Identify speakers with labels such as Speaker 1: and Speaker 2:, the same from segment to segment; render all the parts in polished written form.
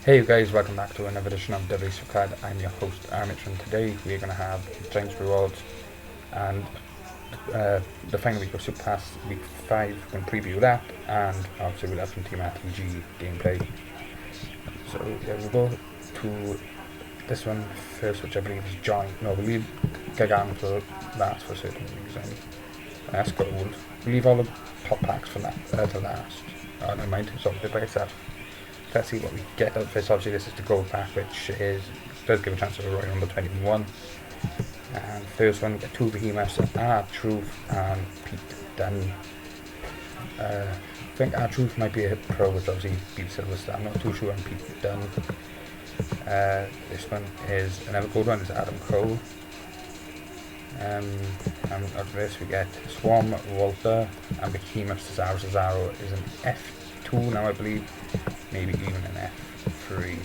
Speaker 1: Hey you guys, welcome back to another edition of WWE SuperCard. I'm your host Armich, and today we're going to have Giants Rewards and the final week of Superpass, week 5. We're going to preview that, and obviously we'll have some TRTG gameplay. So yeah, we'll go to this one first, which I believe is Giant. No, we'll leave Gargano for last for certain reason. That's gold. We'll leave all the top packs for that to last. Oh, never mind, it's all good by itself. Let's see what we get out of this. Obviously this is the gold pack, which does give a chance of a Royal Rumble 21. And first one, we get two behemoths, R-Truth and Pete Dunne. I think R-Truth might be a pro, which obviously beat Silver Star. I'm not too sure on Pete Dunne. This one is another gold one, is Adam Cole. And out of this we get Swarm Walter and Behemoth Cesaro is an F2 now, I believe. Maybe even an F3.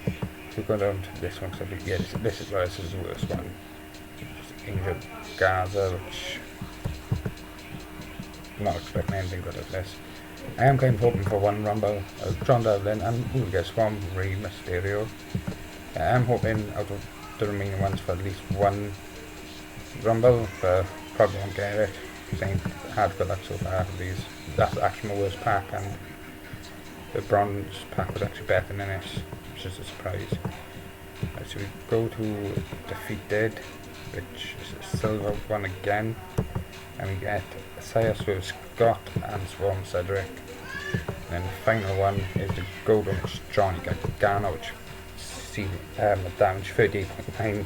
Speaker 1: So we'll go down to this one, because yeah, this is the worst one. Just injured Gaza, which I'm not expecting anything good of this. I am kind of hoping for one Rumble of John Devlin, and we'll get Swarm Rey Mysterio. I am hoping out of the remaining ones for at least one Rumble, but probably won't get it. I ain't had good luck so far out of these. That's actually my worst pack, and the bronze pack was actually better than this, which is a surprise. Right, so we go to Defeated, which is a silver one again, and we get Sias with Scott and Swarm Cedric. And then the final one is the gold one, which is Johnny Gargano, which see damage 38.9,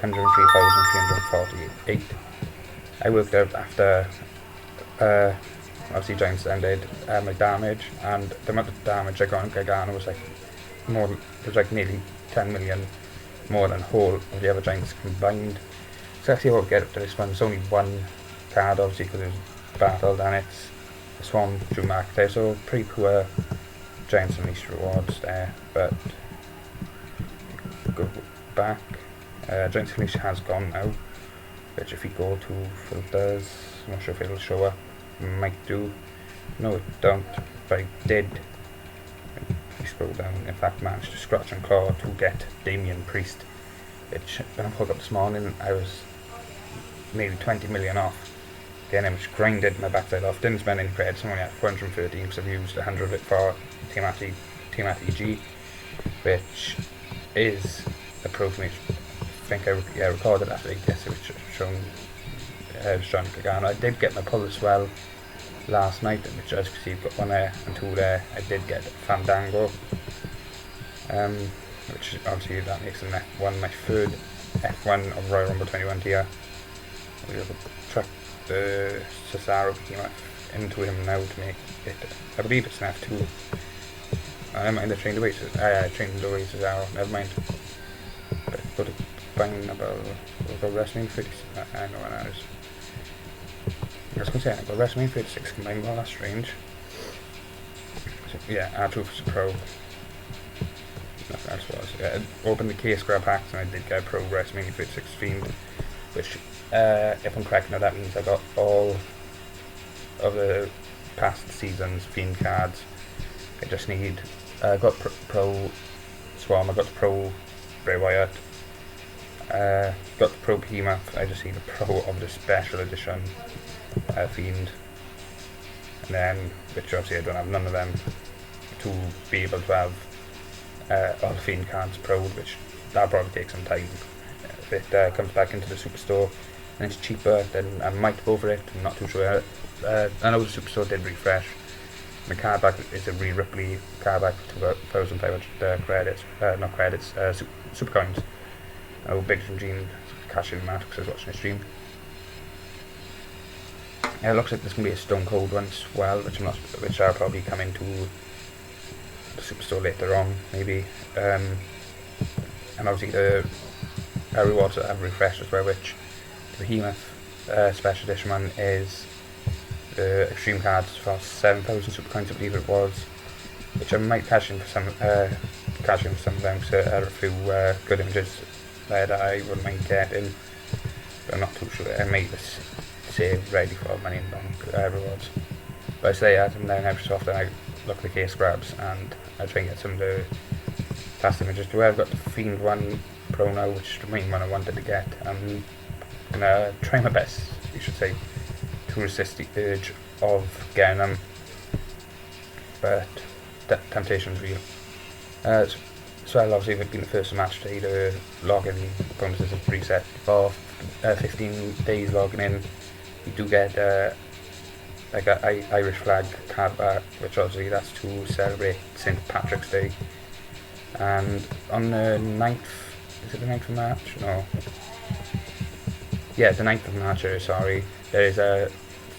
Speaker 1: 103,348. I worked out after obviously Giants ended my damage, and the amount of damage I got on Gargano was like nearly 10 million more than whole of the other Giants combined. So actually what we get up to this one, it's only one card obviously because it was battled, and it's a Swarm Drew McIntyre, so pretty poor Giants Unleashed rewards there. But go back, Giants Unleashed has gone now, which if we go to filters, I'm not sure if it'll show up. Might do. No, it don't. But I did. If you scroll down, in fact, managed to scratch and claw to get Damian Priest. Which, when I woke up this morning, I was maybe 20 million off. Getting him, which grinded my backside off. Didn't spend any credits. I'm only at 413 because I've used 100 of it for TRTG, which is a pro for me. I think I recorded after I guess it was shown. John Gargano. I did get my pull as well last night, which as you can see I've got one there and two there. I did get Fandango, which obviously that makes an F1, my third F1 of Royal Rumble 21 tier. We'll track the Cesaro into him now to make it, I believe it's an F2. Never mind, I trained away Cesaro, never mind. But go to find about Wrestling 36, I know what that is. I was going to say, but WrestleMania 36 combined, well, that's strange. So, yeah, R-Truth is a pro. Nothing else was. Yeah, I opened the case grab packs and I did get a pro WrestleMania 36 Fiend, which, if I'm correct now, that means I got all of the past season's Fiend cards. I just need, I got pro Swarm, I got the pro Bray Wyatt, got the pro Behemoth. I just need a pro of the special edition Fiend, and then, which obviously I don't have none of them, to be able to have all the Fiend cards pro'd, which that'll probably take some time. If it comes back into the Superstore and it's cheaper, then I might go for it. I'm not too sure. I know the Superstore did refresh. The card back is a Ripley card back to 2,500 credits, not credits, super coins. I know Big from Gene cashing that because I was watching the stream. Yeah, it looks like there's going to be a Stone Cold one as well, which I'll probably come into the Superstore later on, maybe. And obviously the rewards that I've refreshed as well, which the Behemoth special edition one is the Extreme cards for 7,000 super coins, I believe it was, which I might cash in for some of them, because there are a few good images there that I wouldn't mind getting, but I'm not too sure. I may just save ready for Money in Bank rewards. But I say as I'm down every so often I look at the case grabs and I try and get some of the past images to where I've got the Fiend 1 Pro now, which is the main one I wanted to get. I'm gonna try my best, you should say, to resist the urge of getting them, but temptation's real. So I'll obviously, if it'd been the first match today to log in bonuses and preset for 15 days logging in, you do get like a Irish flag card back, which obviously that's to celebrate St. Patrick's Day. And on the 9th, is it the 9th of March? No. Yeah, the 9th of March, sorry. There is a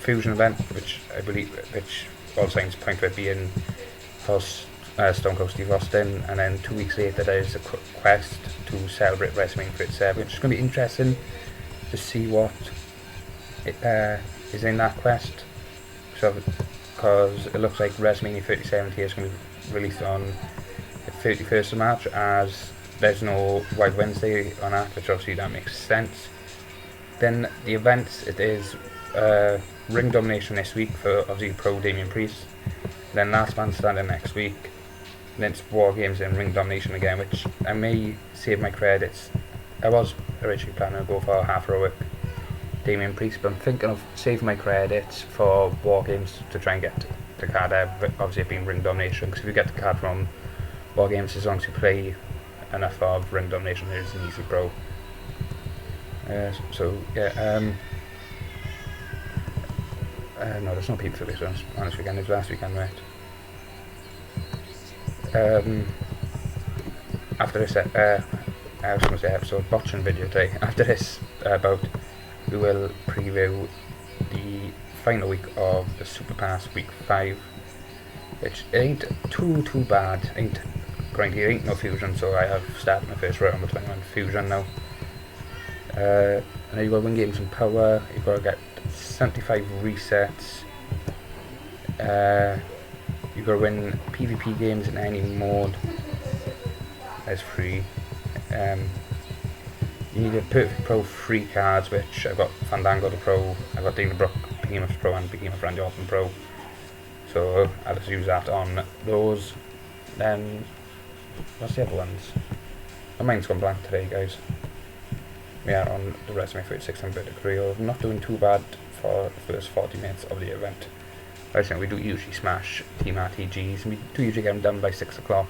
Speaker 1: fusion event, which I believe, which all signs point to it being for Stone Cold Steve Austin, and then 2 weeks later there is a quest to celebrate WrestleMania 37, which is going to be interesting to see what is in that quest. So, because it looks like WrestleMania 37 here is going to be released on the 31st of March, as there's no White Wednesday on that, which obviously that makes sense. Then the events, it is ring domination this week for obviously pro Damian Priest, then last man standing next week, and then it's War Games and ring domination again, which I may save my credits. I was originally planning to go for half heroic Damian Priest, but I'm thinking of saving my credits for War Games to try and get the card out, but obviously it being ring domination, because if you get the card from War Games, as long as you play enough of ring domination, it is an easy pro. So yeah, no, there's no people for this one on this weekend, it was last weekend, right? After this, I was going to say episode botching video today. After this bout, we will preview the final week of the Superpass week 5, which ain't too bad. Ain't grindy, ain't no fusion, so I have started my first round with 21 fusion now. And then you've got to win games in power, you've got to get 75 resets, you've got to win PvP games in any mode. That's free. You need a Perfect Pro free cards, which I've got Fandango the Pro, I've got Dana Brooke Behemoth Pro and Behemoth Randy Orton Pro, so I'll just use that on those. Then what's the other ones? My mind's gone blank today, guys. We are on the WrestleMania 36 and Vertical Rio. I'm not doing too bad for the first 40 minutes of the event. I think we do usually smash Team RTGs, and we do usually get them done by 6 o'clock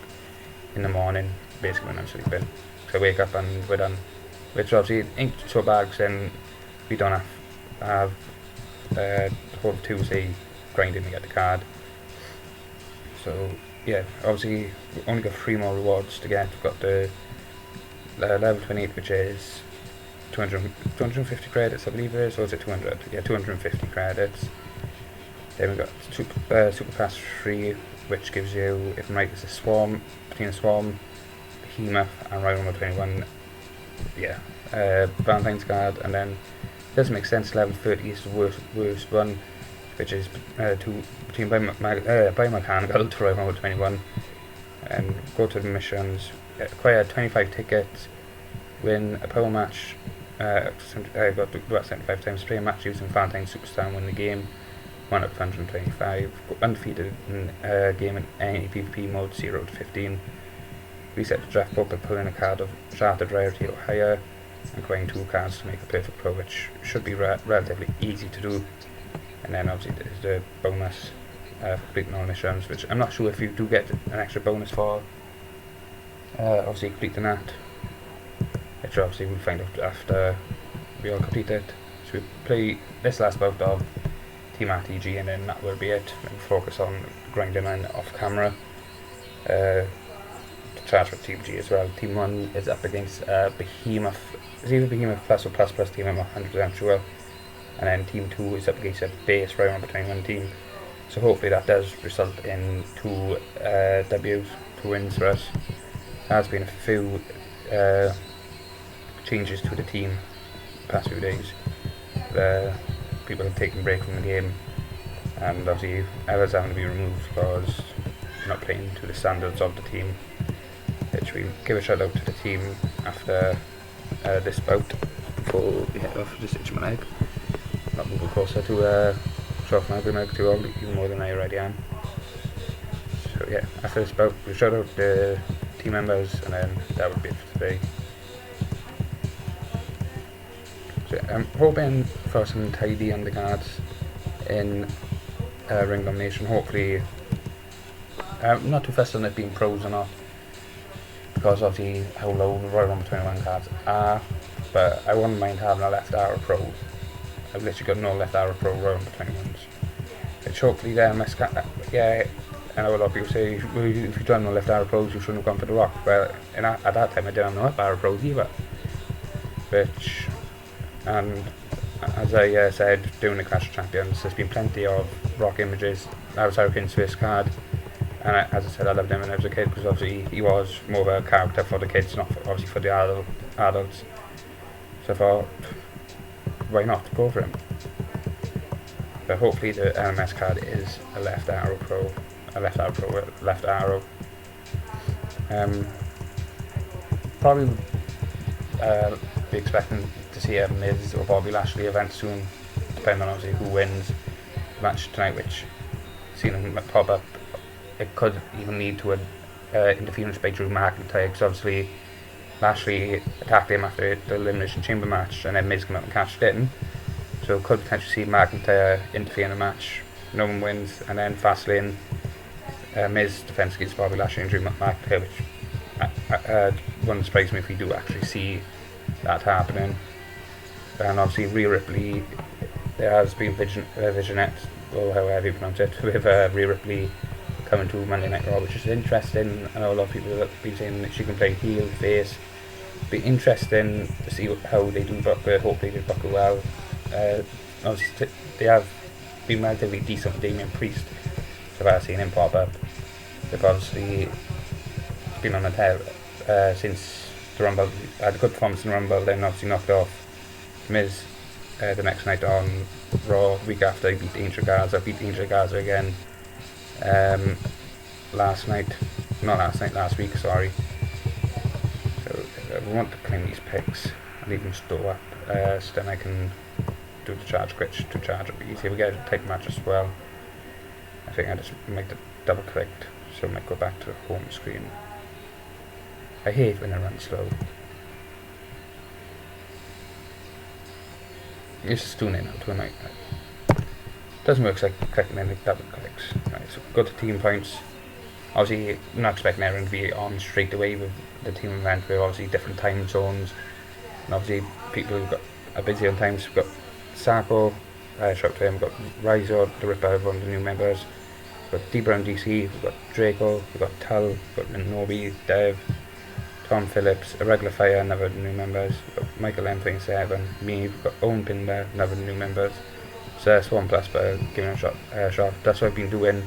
Speaker 1: in the morning, basically when I'm sleeping. So I wake up and we're done. Which obviously ain't so bad, because then we don't have the whole Tuesday grinding to get the card. So yeah, obviously we only got 3 more rewards to get. We've got the level 28, which is 250 credits, I believe it is, or is it 200? Yeah, 250 credits. Then we've got Superpass 3, which gives you, if I'm right, it's a Swarm, between a Swarm, Behemoth and Royal Rumble 21. Yeah, Valentine's card, and then it doesn't make sense, level 30 is the worst one, which is between Biomechanical to Royal Rumble 21. And go to the missions, acquire 25 tickets, win a power match, I got to do that 75 times, play a match using Valentine's Superstar and win the game, 1 up to 125, go undefeated in a game in any PvP mode, 0 to 15, reset the draft book by pulling a card of Chartered Rarity or higher, and acquiring 2 cards to make a Perfect Pro, which should be relatively easy to do. And then obviously there's the bonus for completing all missions, which I'm not sure if you do get an extra bonus for obviously completing that, which obviously we'll find out after we all complete it. So we play this last bout of Team RTG, and then that will be it, and focus on grinding on off camera. To charge for TRTG as well. Team 1 is up against Behemoth, it's either Behemoth Plus or Plus Plus team, I'm not 100% sure, and then Team 2 is up against a base Royal Rumble 21 team. So hopefully that does result in 2 W's, 2 wins for us. There has been a few changes to the team the past few days. People have taken a break from the game, and obviously others having to be removed because they're not playing to the standards of the team. Which we give a shout out to the team after this bout before we head off to stitch my leg. Not moving closer to show off my good leg even more than I already am. So yeah, after this bout we shout out the team members, and then that would be it for today. So I'm hoping for some tidy undercards in Ring Domination. Hopefully, I'm not too fussed on it being pros or not, because obviously how low the Royal Rumble 21 cards are, but I wouldn't mind having a left arrow pro. I've literally got no left arrow pro Royal Rumble 21s. Which hopefully then, yeah, I know a lot of people say, well, if you don't have no left arrow pros, you shouldn't have gone for the Rock. Well, at that time I didn't have no left arrow pros either. Which, and as I said, doing the Clash of Champions, there's been plenty of Rock images. That was Hurricane Swiss card, and as I said, I loved him when I was a kid, because obviously he was more of a character for the kids, not for, obviously for the adults. So I thought, why not go for him? But hopefully the LMS card is a left arrow pro, left arrow. Probably be expecting to see a Miz or Bobby Lashley event soon, depending on obviously who wins the match tonight, which, seeing him pop up, it could even lead to an interference by Drew McIntyre, because obviously Lashley attacked him after the Elimination Chamber match, and then Miz came out and cashed in. So could potentially see McIntyre interfere in a match, no one wins, and then Fastlane, Miz defends against Bobby Lashley and Drew McIntyre, which wouldn't surprise me if we do actually see that happening. And obviously Rhea Ripley, there has been Visionette, or however you pronounce it, with Rhea Ripley coming to Monday Night Raw, which is interesting. I know a lot of people have been saying that she can play heel, face. It'll be interesting to see how they do book her. Hopefully they book her well. Obviously they have been relatively decent with Damian Priest, so I've seen him pop up. They've obviously been on a tear since the Rumble. Had a good performance in the Rumble, then obviously knocked off Miz the next night on Raw. The week after, he beat Angel Garza again last week, sorry. So we want to claim these picks and leave them store up, so then I can do the charge glitch to charge up easy. We get a type match as well. I think I just make the double clicked, so I might go back to the home screen. I hate when I run slow. It's just doing it now to a night. Doesn't work like clicking any double clicks. Right, so go to team points. Obviously, I'm not expecting everyone to be on straight away with the team event. We're obviously different time zones, and obviously people who've got are busy on times. We've got Sako, shout out to him. We've got Rizo, the Ripper, one of the new members. We've got D-Brown DC, we've got Draco, we've got Tull, we've got Nobi, Dev, Tom Phillips, Irregular Fire, another new members. We've got Michael M27, me, we've got Owen Pinder, another new members. So Swan Plus for giving a shot. That's what I've been doing.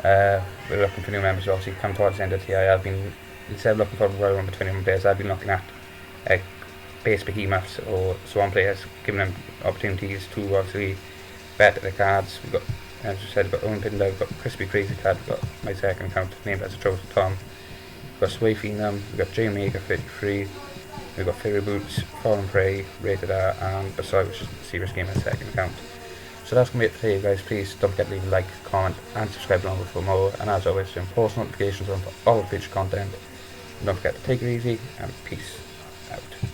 Speaker 1: We're looking for new members. Obviously, come towards the end of TI, I've been, instead of looking for Royal Rumble 21 players, I've been looking at base behemoths or Swan players, giving them opportunities to obviously better the cards. We've got, as I said, we've got Owen Pinder, we've got Crispy Crazy Card, we've got my second account named as a Chosen Tom. We've got Sway Phenom, we've got J Omega 33, we've got Fairy Boots, Fallen Prey, Rated R, and Basoy, which is the Serious Gamer second account. So that's going to be it for today, guys. Please don't forget to leave a like, comment, and subscribe along for more. And as always, turn post notifications on for all future content. And don't forget to take it easy, and peace out.